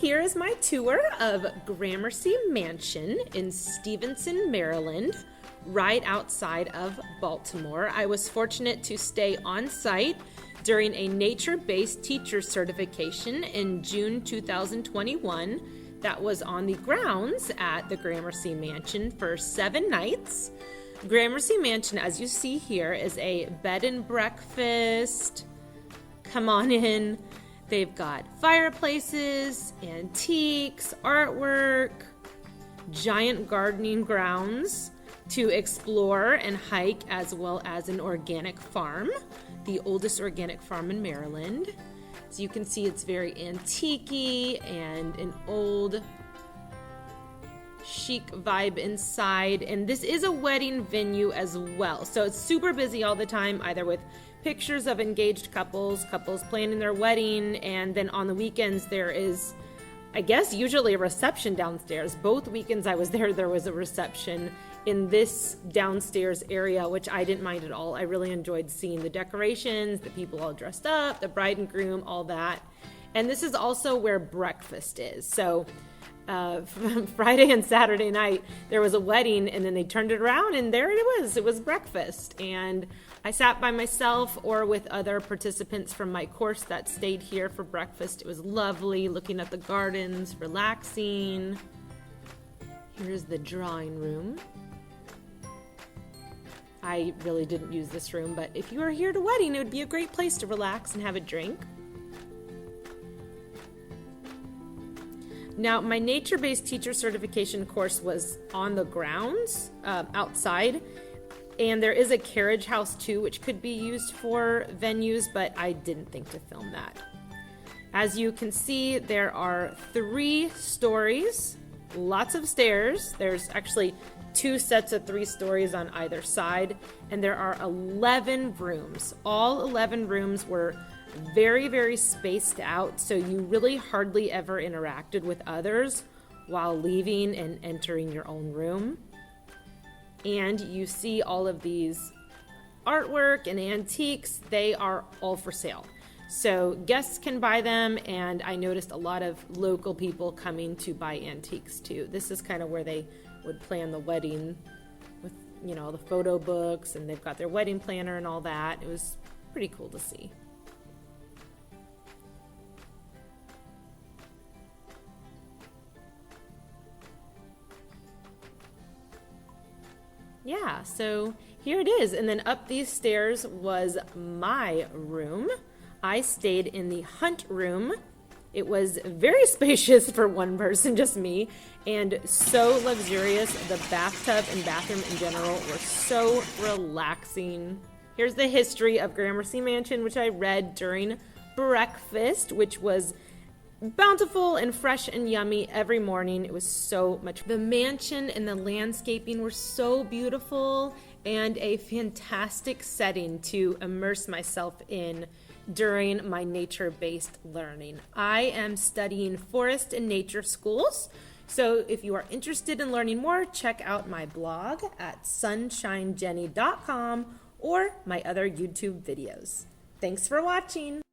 here is my tour of Gramercy Mansion in Stevenson, Maryland, right outside of Baltimore. I was fortunate to stay on site during a nature-based teacher certification in June 2021 that was on the grounds at the Gramercy Mansion for 7 nights. Gramercy Mansion, as you see here, is a bed and breakfast. Come on in. They've got fireplaces, antiques, artwork, giant gardening grounds to explore and hike, as well as an organic farm, the oldest organic farm in Maryland. So you can see it's very antique-y and an old chic vibe inside. And this is a wedding venue as well. So it's super busy all the time, either with pictures of engaged couples planning their wedding, and then on the weekends there is, I guess, usually a reception downstairs. Both weekends I was there was a reception in this downstairs area, which I didn't mind at all. I really enjoyed seeing the decorations, the people all dressed up, the bride and groom, all that. And this is also where breakfast is. So Friday and Saturday night there was a wedding, and then they turned it around and there it was breakfast. And I sat by myself or with other participants from my course that stayed here for breakfast. It was lovely, looking at the gardens, relaxing. Here's the drawing room. I really didn't use this room, but if you are here at a wedding, it would be a great place to relax and have a drink. Now, my nature-based teacher certification course was on the grounds, outside, and there is a carriage house too, which could be used for venues, but I didn't think to film that. As you can see, there are 3 stories, lots of stairs. There's actually 2 sets of 3 stories on either side, and there are 11 rooms. All 11 rooms were very, very spaced out, so you really hardly ever interacted with others while leaving and entering your own room. And you see all of these artwork and antiques. They are all for sale, so guests can buy them, and I noticed a lot of local people coming to buy antiques too. This is kind of where they would plan the wedding with, you know, the photo books, and they've got their wedding planner and all that. It was pretty cool to see. Yeah, so here it is. And then up these stairs was my room. I stayed in the Hunt room. It was very spacious for one person, just me, and so luxurious. The bathtub and bathroom in general were so relaxing. Here's the history of Gramercy Mansion, which I read during breakfast, which was bountiful and fresh and yummy every morning. It was so much. The mansion and the landscaping were so beautiful, and a fantastic setting to immerse myself in during my nature-based learning. I am studying forest and nature schools, so if you are interested in learning more, check out my blog at sunshinejenny.com or my other YouTube videos. Thanks for watching.